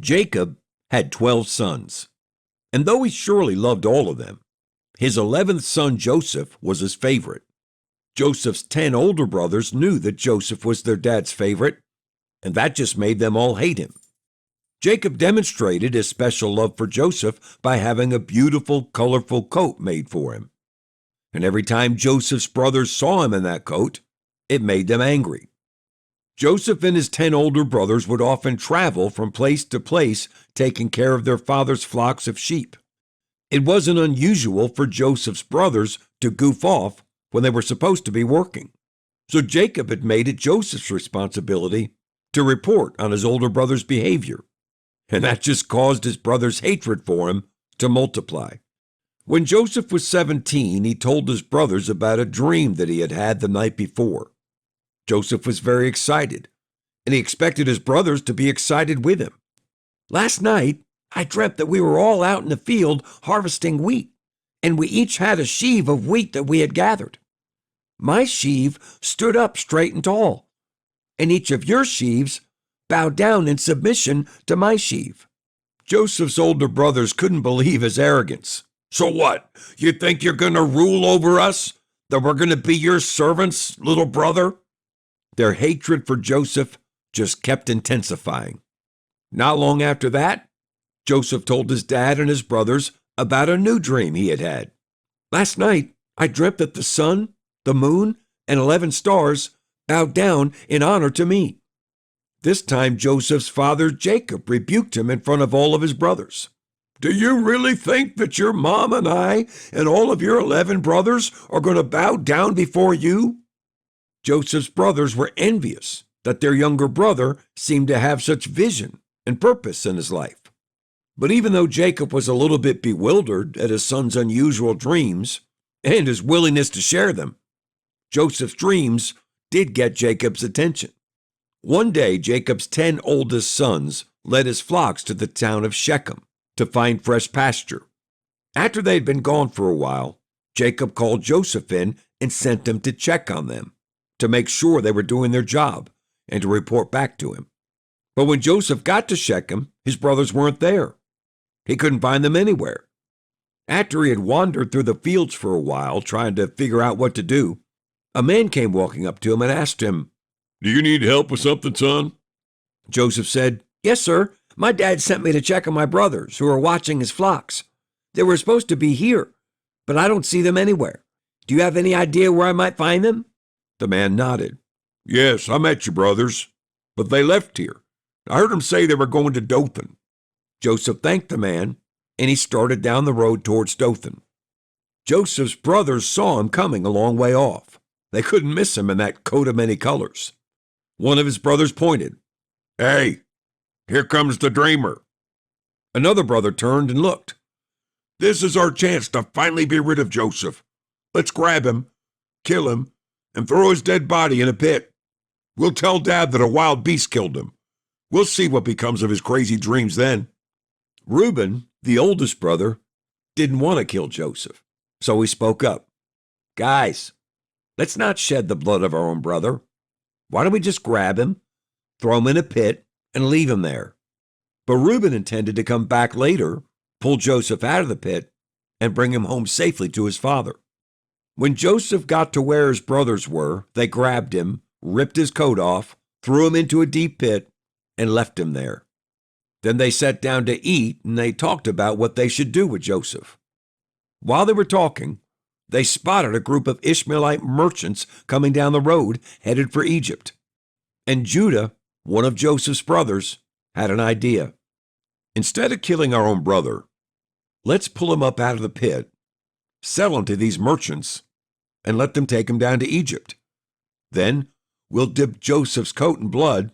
Jacob had 12 sons, and though he surely loved all of them, his 11th son Joseph was his favorite. Joseph's 10 older brothers knew that Joseph was their dad's favorite, and that just made them all hate him. Jacob demonstrated his special love for Joseph by having a beautiful, colorful coat made for him. And every time Joseph's brothers saw him in that coat, it made them angry. Joseph and his 10 older brothers would often travel from place to place, taking care of their father's flocks of sheep. It wasn't unusual for Joseph's brothers to goof off when they were supposed to be working. So Jacob had made it Joseph's responsibility to report on his older brother's behavior. And that just caused his brother's hatred for him to multiply. When Joseph was 17, he told his brothers about a dream that he had had the night before. Joseph was very excited, and he expected his brothers to be excited with him. "Last night, I dreamt that we were all out in the field harvesting wheat, and we each had a sheaf of wheat that we had gathered. My sheaf stood up straight and tall, and each of your sheaves bowed down in submission to my sheaf." Joseph's older brothers couldn't believe his arrogance. "So what? You think you're going to rule over us? That we're going to be your servants, little brother?" Their hatred for Joseph just kept intensifying. Not long after that, Joseph told his dad and his brothers about a new dream he had had. "Last night, I dreamt that the sun, the moon, and 11 stars bowed down in honor to me." This time, Joseph's father, Jacob, rebuked him in front of all of his brothers. "Do you really think that your mom and I and all of your 11 brothers are going to bow down before you?" Joseph's brothers were envious that their younger brother seemed to have such vision and purpose in his life. But even though Jacob was a little bit bewildered at his son's unusual dreams and his willingness to share them, Joseph's dreams did get Jacob's attention. One day, Jacob's 10 oldest sons led his flocks to the town of Shechem to find fresh pasture. After they had been gone for a while, Jacob called Joseph in and sent him to check on them, to make sure they were doing their job, and to report back to him. But when Joseph got to Shechem, his brothers weren't there. He couldn't find them anywhere. After he had wandered through the fields for a while, trying to figure out what to do, a man came walking up to him and asked him, "Do you need help with something, son?" Joseph said, "Yes, sir. My dad sent me to check on my brothers who are watching his flocks. They were supposed to be here, but I don't see them anywhere. Do you have any idea where I might find them?" The man nodded. "Yes, I met your brothers, but they left here. I heard them say they were going to Dothan." Joseph thanked the man, and he started down the road towards Dothan. Joseph's brothers saw him coming a long way off. They couldn't miss him in that coat of many colors. One of his brothers pointed. "Hey, here comes the dreamer." Another brother turned and looked. "This is our chance to finally be rid of Joseph. Let's grab him, kill him, and throw his dead body in a pit. We'll tell Dad that a wild beast killed him. We'll see what becomes of his crazy dreams then." Reuben, the oldest brother, didn't want to kill Joseph, so he spoke up. "Guys, let's not shed the blood of our own brother. Why don't we just grab him, throw him in a pit, and leave him there?" But Reuben intended to come back later, pull Joseph out of the pit, and bring him home safely to his father. When Joseph got to where his brothers were, they grabbed him, ripped his coat off, threw him into a deep pit, and left him there. Then they sat down to eat, and they talked about what they should do with Joseph. While they were talking, they spotted a group of Ishmaelite merchants coming down the road, headed for Egypt. And Judah, one of Joseph's brothers, had an idea. "Instead of killing our own brother, let's pull him up out of the pit, sell him to these merchants, and let them take him down to Egypt. Then we'll dip Joseph's coat in blood,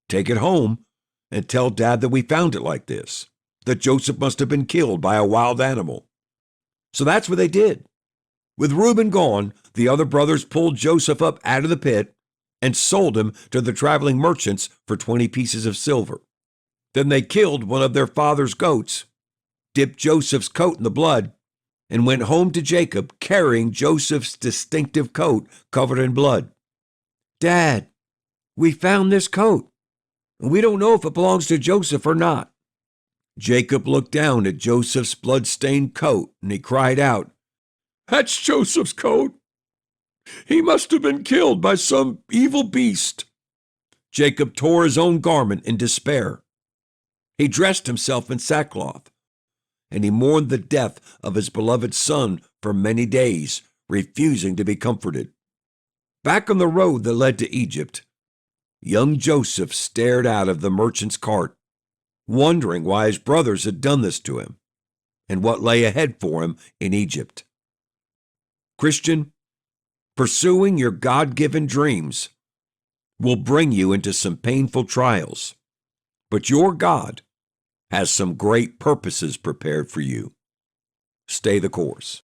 take it home, and tell Dad that we found it like this, that Joseph must have been killed by a wild animal." So that's what they did. With Reuben gone, the other brothers pulled Joseph up out of the pit and sold him to the traveling merchants for 20 pieces of silver. Then they killed one of their father's goats, dipped Joseph's coat in the blood, and went home to Jacob carrying Joseph's distinctive coat covered in blood. "Dad, we found this coat, and we don't know if it belongs to Joseph or not. Jacob looked down at Joseph's blood-stained coat, and he cried out, "That's Joseph's coat! He must have been killed by some evil beast." Jacob tore his own garment in despair. He dressed himself in sackcloth, and he mourned the death of his beloved son for many days, refusing to be comforted. Back on the road that led to Egypt, young Joseph stared out of the merchant's cart, wondering why his brothers had done this to him and what lay ahead for him in Egypt. Christian, pursuing your God-given dreams will bring you into some painful trials, but your God has some great purposes prepared for you. Stay the course.